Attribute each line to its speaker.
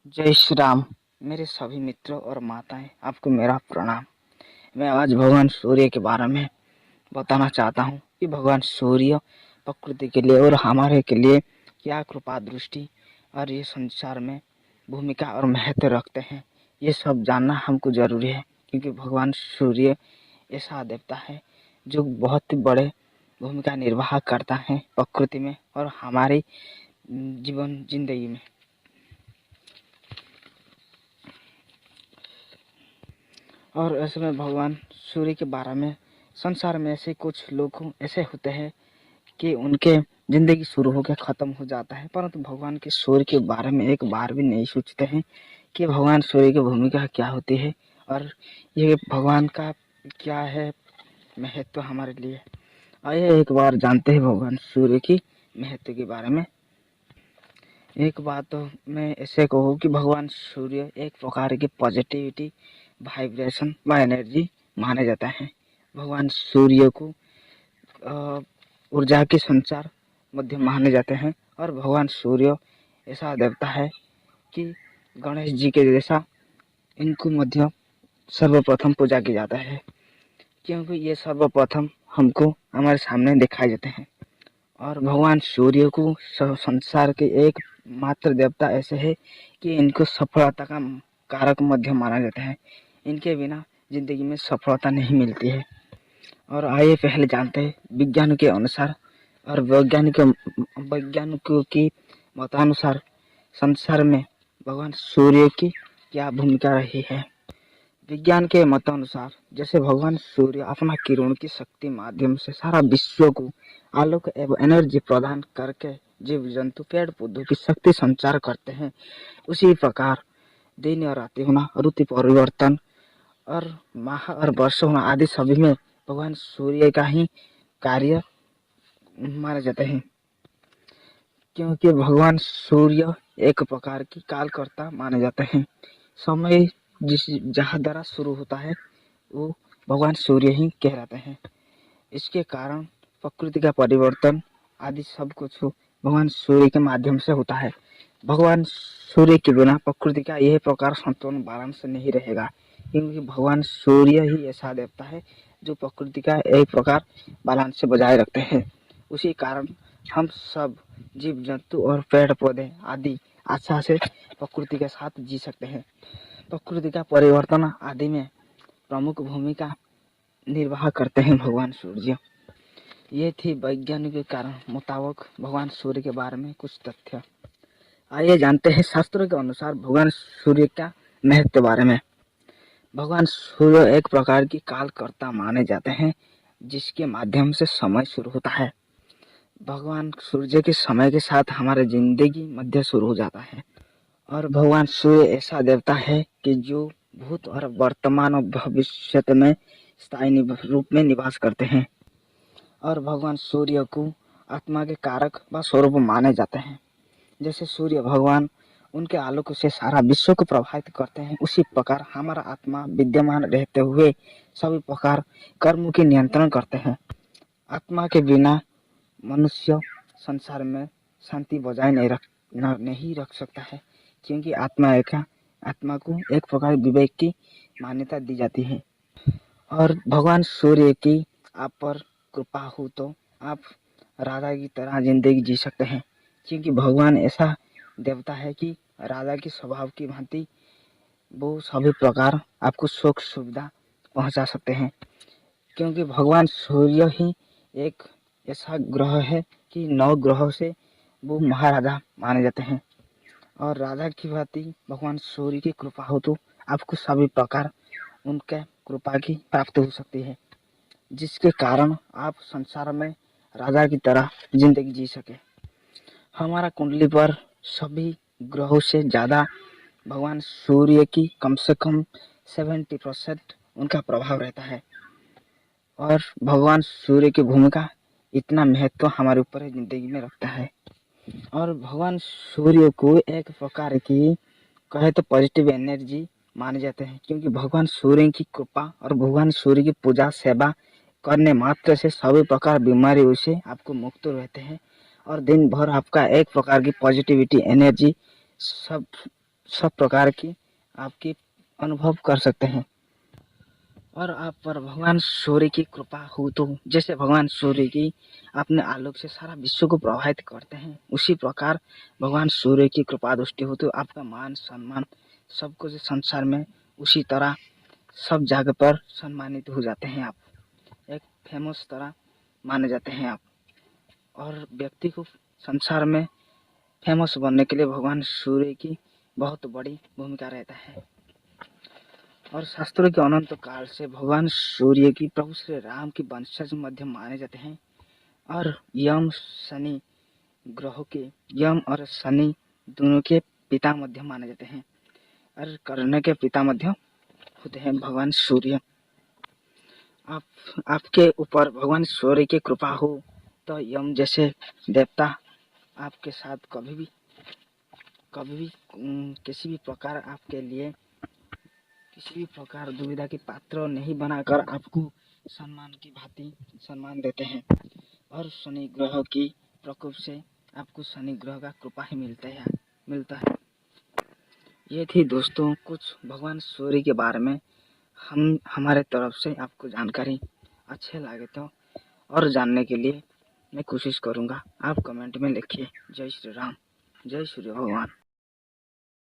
Speaker 1: जय श्री राम। मेरे सभी मित्रों और माताएं, आपको मेरा प्रणाम। मैं आज भगवान सूर्य के बारे में बताना चाहता हूँ कि भगवान सूर्य प्रकृति के लिए और हमारे के लिए क्या कृपा दृष्टि और ये संसार में भूमिका और महत्व रखते हैं। ये सब जानना हमको जरूरी है, क्योंकि भगवान सूर्य ऐसा देवता है जो बहुत ही बड़े भूमिका निर्वाह करता है प्रकृति में और हमारी जीवन जिंदगी में। और ऐसे में भगवान सूर्य के बारे में संसार में ऐसे कुछ लोग ऐसे होते हैं कि उनके जिंदगी शुरू होकर ख़त्म हो जाता है, परंतु भगवान के सूर्य के बारे में एक बार भी नहीं सोचते हैं कि भगवान सूर्य की भूमिका क्या होती है और ये भगवान का क्या है महत्व हमारे लिए। आइए एक बार जानते हैं भगवान सूर्य की महत्व के बारे में। एक बात तो मैं ऐसे कहूँ कि भगवान सूर्य एक प्रकार की पॉजिटिविटी वाइब्रेशन व एनर्जी माने जाता है। भगवान सूर्य को ऊर्जा के संचार मध्य माने जाते हैं और भगवान सूर्य ऐसा देवता है कि गणेश जी के जैसा इनको मध्य सर्वप्रथम पूजा किया जाता है, क्योंकि ये सर्वप्रथम हमको हमारे सामने दिखाई देते हैं। और भगवान सूर्य को संसार के एक मात्र देवता ऐसे है कि इनको सफलता का कारक मध्य माना जाता है। इनके बिना जिंदगी में सफलता नहीं मिलती है। और आइए पहले जानते हैं विज्ञान के अनुसार और वैज्ञानिकों की मतानुसार संसार में भगवान सूर्य की क्या भूमिका रही है। विज्ञान के मतानुसार जैसे भगवान सूर्य अपना किरण की शक्ति माध्यम से सारा विश्व को आलोक एवं एनर्जी प्रदान करके जीव जंतु पेड़ पौधों की शक्ति संचार करते हैं, उसी प्रकार दिन और रात होना, ऋतु परिवर्तन और माह और वर्ष होना आदि सभी में भगवान सूर्य का ही कार्य माने जाते हैं, क्योंकि भगवान सूर्य एक प्रकार की कालकर्ता माने जाते हैं। समय जिस जहाँ द्वारा शुरू होता है वो भगवान सूर्य ही कहलाते हैं। इसके कारण प्रकृति का परिवर्तन आदि सब कुछ भगवान सूर्य के माध्यम से होता है। भगवान सूर्य के बिना प्रकृति का यह प्रकार संतुलन बैलेंस नहीं रहेगा, क्योंकि भगवान सूर्य ही ऐसा देवता है जो प्रकृति का एक प्रकार बैलेंस से बजाय रखते हैं। उसी कारण हम सब जीव जंतु और पेड़ पौधे आदि अच्छा से प्रकृति के साथ जी सकते हैं। प्रकृति का परिवर्तन आदि में प्रमुख भूमिका निर्वाह करते हैं भगवान सूर्य। ये थी वैज्ञानिक के कारण मुताबिक भगवान सूर्य के बारे में कुछ तथ्य। आइए जानते हैं शास्त्रों के अनुसार भगवान सूर्य का महत्व के बारे में। भगवान सूर्य एक प्रकार की कालकर्ता माने जाते हैं, जिसके माध्यम से समय शुरू होता है। भगवान सूर्य के समय के साथ हमारे जिंदगी मध्य शुरू हो जाता है। और भगवान सूर्य ऐसा देवता है कि जो भूत और वर्तमान और भविष्य में स्थायी रूप में निवास करते हैं। और भगवान सूर्य को आत्मा के कारक व स्वरूप माने जाते हैं। जैसे सूर्य भगवान उनके आलोक से सारा विश्व को प्रभावित करते हैं, उसी प्रकार हमारा आत्मा विद्यमान रहते हुए सभी प्रकार कर्म के नियंत्रण करते हैं। आत्मा के बिना मनुष्य संसार में शांति बजाय नहीं रख सकता है, क्योंकि आत्मा को एक प्रकार विवेक की मान्यता दी जाती है। और भगवान सूर्य की आप पर कृपा हो तो आप राधा की तरह जिंदगी जी सकते हैं, क्योंकि भगवान ऐसा देवता है कि राधा की स्वभाव की भांति वो सभी प्रकार आपको सुख सुविधा पहुंचा सकते हैं, क्योंकि भगवान सूर्य ही एक ऐसा ग्रह है कि 9 ग्रहों से वो महाराजा माने जाते हैं। और राधा की भांति भगवान सूर्य की कृपा हो तो आपको सभी प्रकार उनके कृपा की प्राप्त हो सकती है, जिसके कारण आप संसार में राजा की तरह जिंदगी जी सके। हमारा कुंडली पर सभी ग्रहों से ज़्यादा भगवान सूर्य की कम से कम 70% उनका प्रभाव रहता है। और भगवान सूर्य की भूमिका इतना महत्व हमारे ऊपर जिंदगी में रखता है। और भगवान सूर्य को एक प्रकार की कहे तो पॉजिटिव एनर्जी माने जाते हैं, क्योंकि भगवान सूर्य की कृपा और भगवान सूर्य की पूजा सेवा करने मात्र से सभी प्रकार बीमारियों से आपको मुक्त रहते हैं और दिन भर आपका एक प्रकार की पॉजिटिविटी एनर्जी सब सब प्रकार की आपकी अनुभव कर सकते हैं। और आप पर भगवान सूर्य की कृपा हो तो जैसे भगवान सूर्य की अपने आलोक से सारा विश्व को प्रभावित करते हैं, उसी प्रकार भगवान सूर्य की कृपा दृष्टि हो तो आपका मान सम्मान सब कुछ संसार में उसी तरह सब जगह पर सम्मानित हो जाते हैं। आप एक फेमस तरह माने जाते हैं आप। और व्यक्ति को संसार में फेमस बनने के लिए भगवान सूर्य की बहुत बड़ी भूमिका रहता है। और शास्त्रों के अनंत काल से भगवान सूर्य की प्रभु श्री राम की वंशज मध्य माने जाते हैं। और यम शनि ग्रहों के यम और शनि दोनों के पिता मध्य माने जाते हैं। और कर्ण के पिता मध्य होते हैं भगवान सूर्य। आपके ऊपर भगवान सूर्य की कृपा हो तो यम जैसे देवता आपके साथ कभी भी किसी भी प्रकार आपके लिए किसी भी प्रकार दुविधा के पात्र नहीं बनाकर आपको सम्मान की भांति सम्मान देते हैं। और शनि ग्रह की प्रकोप से आपको शनि ग्रह का कृपा ही मिलता है। ये थी दोस्तों कुछ भगवान सूर्य के बारे में हम हमारे तरफ से आपको जानकारी अच्छे लगे तो और जानने के लिए मैं कोशिश करूँगा। आप कमेंट में लिखिए। जय श्री राम, जय सूर्य भगवान।